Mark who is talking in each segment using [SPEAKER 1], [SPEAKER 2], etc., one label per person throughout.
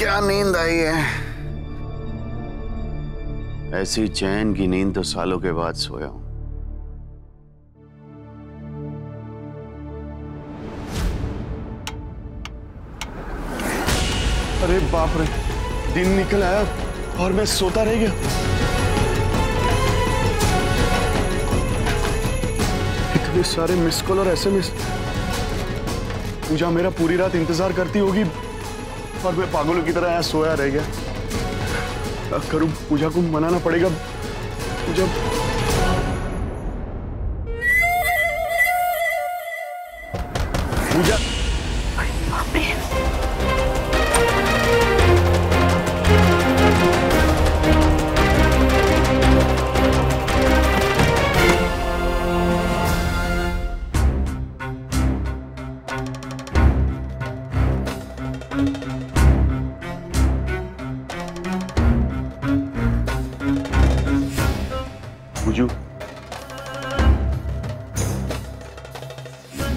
[SPEAKER 1] क्या नींद आई है। ऐसी चैन की नींद तो सालों के बाद सोया हूं। अरे बाप रे, दिन निकल आया और मैं सोता रह गया। इतने सारे मिस कॉल और एसएमएस। पूजा मेरा पूरी रात इंतजार करती होगी और मैं पागलों की तरह यहाँ सोया रह गया। क्या करूं? पूजा को मनाना पड़ेगा। पूजा पूजा पूजू,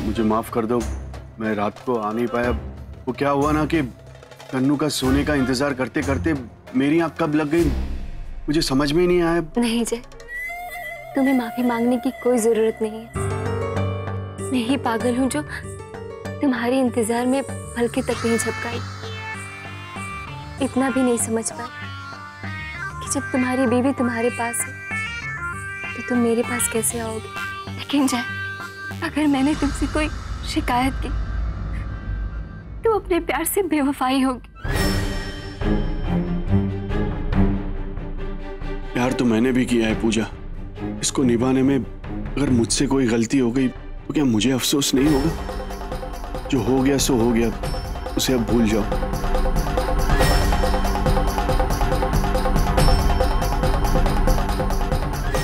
[SPEAKER 1] मुझे माफ कर दो, मैं रात को आ नहीं पाया। वो क्या हुआ ना कि कन्नू का सोने का इंतजार करते करते मेरी आंख कब लग गई मुझे समझ में ही नहीं आया। नहीं जय, तुम्हें माफी मांगने की कोई जरूरत नहीं है। मैं ही पागल हूँ जो तुम्हारे इंतजार में पलके तक नहीं झपकाई। इतना भी नहीं समझ पाई कि जब तुम्हारी बीवी तुम्हारे पास है तो तुम मेरे पास कैसे आओगे। लेकिन जय, अगर मैंने तुमसे कोई शिकायत की तो अपने प्यार से बेवफाई होगी। प्यार तो मैंने भी किया है पूजा। इसको निभाने में अगर मुझसे कोई गलती हो गई तो क्या मुझे अफसोस नहीं होगा? जो हो गया सो हो गया, उसे अब भूल जाओ।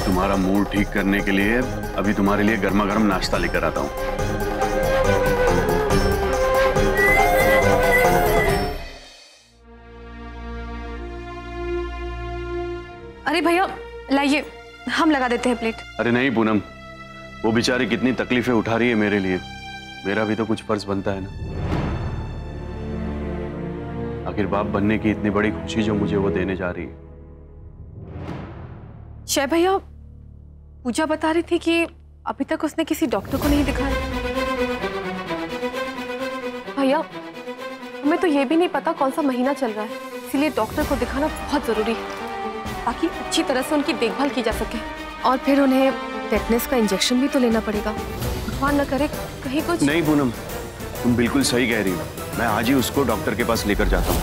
[SPEAKER 1] तुम्हारा मूड ठीक करने के लिए अभी तुम्हारे लिए गर्मा गर्म नाश्ता लेकर आता हूं।
[SPEAKER 2] अरे भैया लाइए, हम लगा देते हैं प्लेट।
[SPEAKER 1] अरे नहीं पूनम, वो बेचारी कितनी तकलीफें उठा रही है मेरे लिए। मेरा भी तो कुछ फर्ज बनता है ना। आखिर बाप बनने की इतनी बड़ी खुशी जो मुझे वो देने जा रही है।
[SPEAKER 2] शय भैया, पूजा बता रही थी कि अभी तक उसने किसी डॉक्टर को नहीं दिखाया। भैया, हमें तो ये भी नहीं पता कौन सा महीना चल रहा है, इसीलिए डॉक्टर को दिखाना बहुत जरूरी है ताकि अच्छी तरह से उनकी देखभाल की जा सके। और फिर उन्हें टेटनस का इंजेक्शन भी तो लेना पड़ेगा। भगवान न करे कहीं कुछ। नहीं पूनम, तुम बिल्कुल सही कह रही हो। मैं आज ही उसको डॉक्टर के पास लेकर जाता हूँ।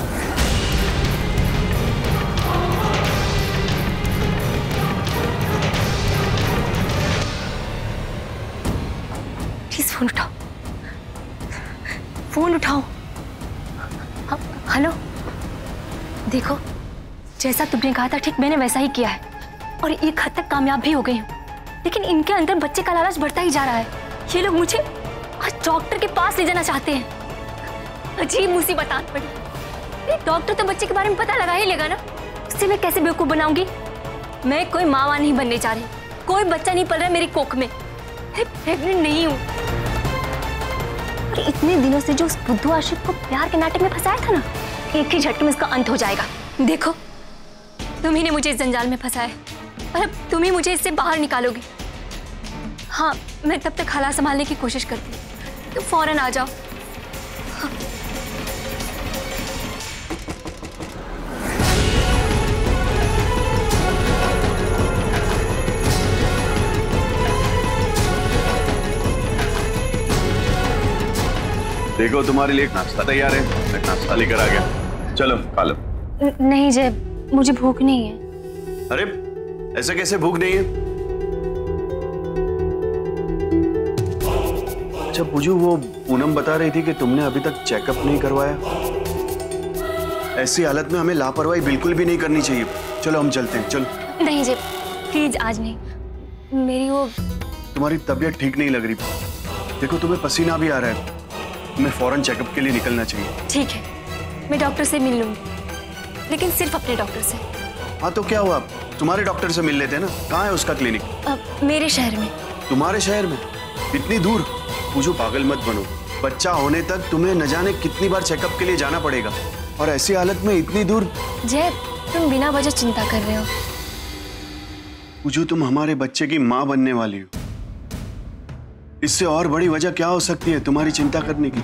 [SPEAKER 2] प्लीज फोन उठाओ, फोन उठाओ। हेलो, देखो जैसा तुमने कहा था ठीक मैंने वैसा ही किया है और एक हद तक कामयाब भी हो गई हूँ। लेकिन इनके अंदर बच्चे का लालच बढ़ता ही जा रहा है। ये लोग मुझे आज डॉक्टर के पास ले जाना चाहते हैं। अजीब मुसीबत आ पड़ी। डॉक्टर तो बच्चे के बारे में पता लगा ही लेगा ना, उससे मैं कैसे बेवकूफ बनाऊंगी। मैं कोई माँ नहीं बनने जा रही, कोई बच्चा नहीं पल रहा मेरी कोख में, मैं प्रेग्नेंट नहीं हूँ। और इतने दिनों से जो उस बुद्धू आशिक को प्यार के नाटक में फंसाया था ना, एक ही झटके में इसका अंत हो जाएगा। देखो तुम्ही ने मुझे इस जंजाल में फंसाया और अब तुम ही मुझे इससे बाहर निकालोगे। हाँ, मैं तब तक हालात संभालने की कोशिश करती हूँ, तुम फौरन आ जाओ। हाँ।
[SPEAKER 1] देखो तुम्हारे लिए नाश्ता तैयार है, मैं नाश्ता लेकर आ गया। चलो खा लो।
[SPEAKER 2] नहीं जय, मुझे भूख नहीं है।
[SPEAKER 1] अरे ऐसे कैसे भूख नहीं है? अच्छा पूजू, वो पूनम बता रही थी कि तुमने अभी तक चेकअप नहीं करवाया। ऐसी हालत में हमें लापरवाही बिल्कुल भी नहीं करनी चाहिए। चलो हम चलते हैं। चलो।
[SPEAKER 2] नहीं जय, प्लीज आज नहीं। मेरी वो
[SPEAKER 1] तुम्हारी तबीयत ठीक नहीं लग रही। देखो तुम्हें पसीना भी आ रहा है, तुम्हें फौरन चेकअप के लिए निकलना चाहिए।
[SPEAKER 2] ठीक है, मैं डॉक्टर से मिल लूंगी, लेकिन सिर्फ अपने डॉक्टर से।
[SPEAKER 1] हाँ तो क्या हुआ, तुम्हारे डॉक्टर से मिल लेते हैं ना। कहाँ है उसका क्लिनिक?
[SPEAKER 2] मेरे शहर में।
[SPEAKER 1] तुम्हारे शहर में? इतनी दूर? पूजू पागल मत बनो। बच्चा होने तक तुम्हें न जाने कितनी बार चेकअप के लिए जाना पड़ेगा और ऐसी हालत में इतनी दूर।
[SPEAKER 2] जय, तुम बिना वजह चिंता कर रहे हो।
[SPEAKER 1] पूजू, तुम हमारे बच्चे की माँ बनने वाली हो। इससे और बड़ी वजह क्या हो सकती है तुम्हारी चिंता करने की?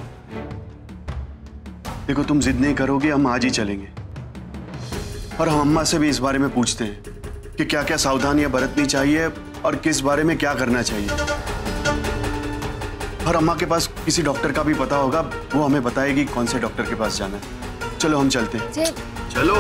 [SPEAKER 1] देखो, तुम जिद नहीं करोगे, हम आज ही चलेंगे और हम अम्मा से भी इस बारे में पूछते हैं कि क्या क्या सावधानियां बरतनी चाहिए और किस बारे में क्या करना चाहिए। और अम्मा के पास किसी डॉक्टर का भी पता होगा, वो हमें बताएगी कौन से डॉक्टर के पास जाना है। चलो हम चलते हैं। चलो।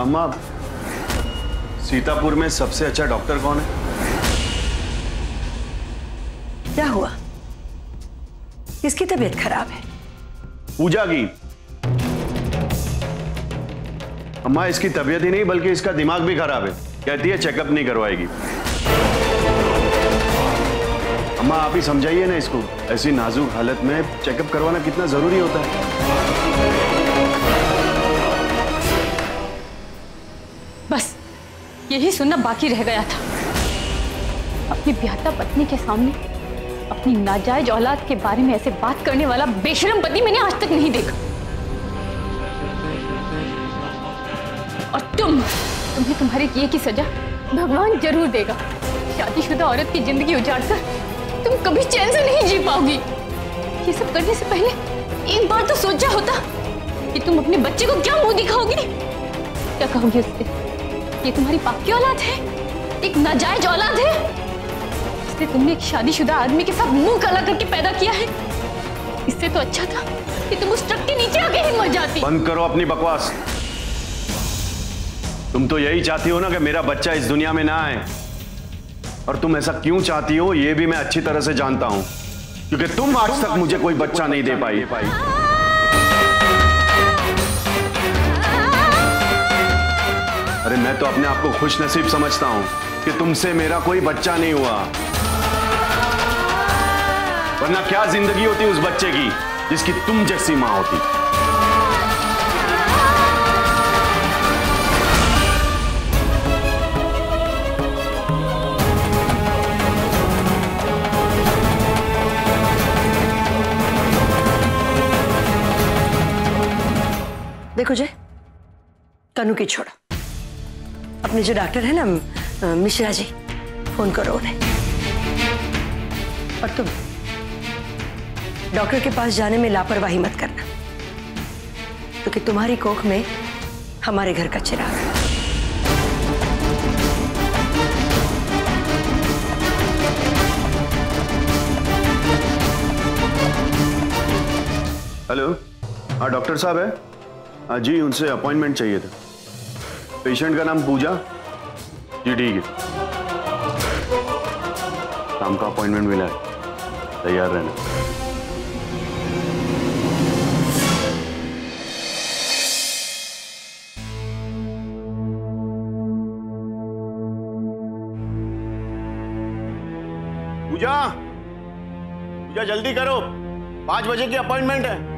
[SPEAKER 1] अम्मा, सीतापुर में सबसे अच्छा डॉक्टर कौन है?
[SPEAKER 3] क्या हुआ? किसकी तबीयत खराब है?
[SPEAKER 1] पूजा की। अम्मा, इसकी तबीयत ही नहीं बल्कि इसका दिमाग भी खराब है। कहती है चेकअप नहीं करवाएगी। अम्मा, आप ही समझाइए ना इसको। ऐसी नाजुक हालत में चेकअप करवाना कितना जरूरी होता है।
[SPEAKER 2] बस यही सुनना बाकी रह गया था। अपनी ब्याहता पत्नी के सामने अपनी नाजायज औलाद के बारे में ऐसे बात करने वाला बेशरम पति मैंने आज तक नहीं देखा। और तुम्हें तुम्हारे किए की सजा भगवान जरूर देगा। शादीशुदा औरत की जिंदगी उजाड़कर तुम कभी चैन से नहीं जी पाओगी। ये सब करने से पहले एक बार तो सोचा होता कि तुम अपने बच्चे को क्या मुंह दिखाओगी। क्या कहोगी उससे? ये तुम्हारी पाक की औलाद है, एक नाजायज औलाद है। इससे तुमने एक शादीशुदा आदमी के साथ मुंह काला करके पैदा किया है। इससे तो अच्छा था कि तुम उस ट्रक के नीचे आके ही मर जाती।
[SPEAKER 1] बंद करो अपनी बकवास। तुम तो यही चाहती हो ना कि मेरा बच्चा इस दुनिया में ना आए। और तुम ऐसा क्यों चाहती हो ये भी मैं अच्छी तरह से जानता हूं, क्योंकि तुम आज तक मुझे कोई बच्चा नहीं दे पाई। अरे मैं तो अपने आप को खुश नसीब समझता हूं कि तुमसे मेरा कोई बच्चा नहीं हुआ, वरना क्या जिंदगी होती उस बच्चे की जिसकी तुम जैसी मां होती।
[SPEAKER 3] देखो जय, कन्नू की छोड़ो। अपने जो डॉक्टर है ना मिश्रा जी, फोन करो उन्हें। और तुम डॉक्टर के पास जाने में लापरवाही मत करना, क्योंकि तुम्हारी कोख में हमारे घर का चिराग है।
[SPEAKER 1] हेलो, हाँ डॉक्टर साहब है? हाँ जी, उनसे अपॉइंटमेंट चाहिए था। पेशेंट का नाम पूजा जी। ठीक है, शाम का अपॉइंटमेंट मिला है, तैयार रहना। पूजा, पूजा जल्दी करो, 5 बजे की अपॉइंटमेंट है।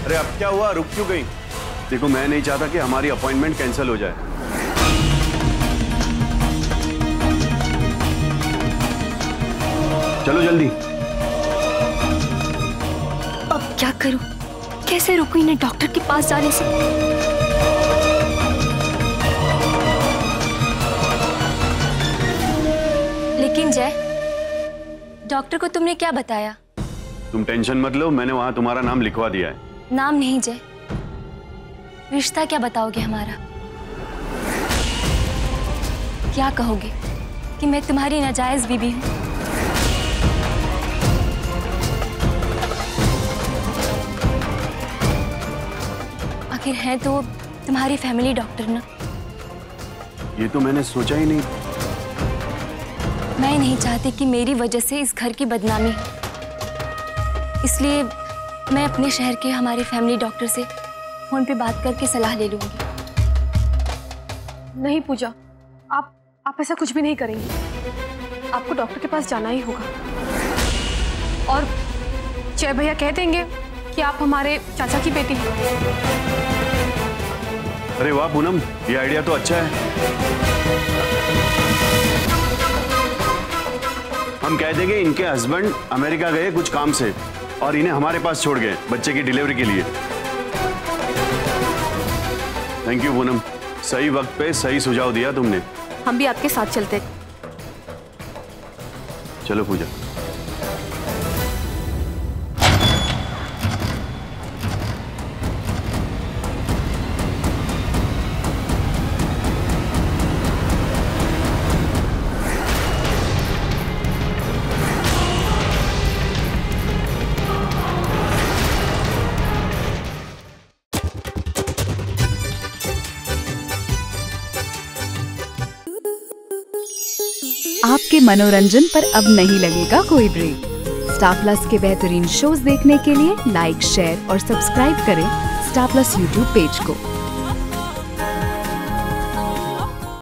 [SPEAKER 1] अरे अब क्या हुआ, रुक क्यों गई? देखो, मैं नहीं चाहता कि हमारी अपॉइंटमेंट कैंसिल हो जाए। चलो जल्दी।
[SPEAKER 2] अब क्या करूं? कैसे रोकूं इन्हें डॉक्टर के पास जाने से? लेकिन जय, डॉक्टर को तुमने क्या बताया?
[SPEAKER 1] तुम टेंशन मत लो, मैंने वहां तुम्हारा नाम लिखवा दिया है।
[SPEAKER 2] नाम नहीं जय, रिश्ता क्या बताओगे हमारा? क्या कहोगे कि मैं तुम्हारी नाजायज बीबी हूं? आखिर है तो तुम्हारी फैमिली डॉक्टर ना।
[SPEAKER 1] ये तो मैंने सोचा ही नहीं।
[SPEAKER 2] मैं नहीं चाहती कि मेरी वजह से इस घर की बदनामी हो, इसलिए मैं अपने शहर के हमारे फैमिली डॉक्टर से फोन पे बात करके सलाह ले लूंगी।
[SPEAKER 4] नहीं पूजा, आप ऐसा कुछ भी नहीं करेंगी। आपको डॉक्टर के पास जाना ही होगा और जय भैया कह देंगे कि आप हमारे चाचा की बेटी हैं।
[SPEAKER 1] अरे वाह पूनम, ये आइडिया तो अच्छा है। हम कह देंगे इनके हस्बैंड अमेरिका गए कुछ काम से और इन्हें हमारे पास छोड़ गए बच्चे की डिलीवरी के लिए। थैंक यू पूनम, सही वक्त पे सही सुझाव दिया तुमने।
[SPEAKER 4] हम भी आपके साथ चलते।
[SPEAKER 1] चलो पूजा।
[SPEAKER 5] आपके मनोरंजन पर अब नहीं लगेगा कोई ब्रेक। स्टार प्लस के बेहतरीन शोज देखने के लिए लाइक, शेयर और सब्सक्राइब करें स्टार प्लस यूट्यूब पेज को।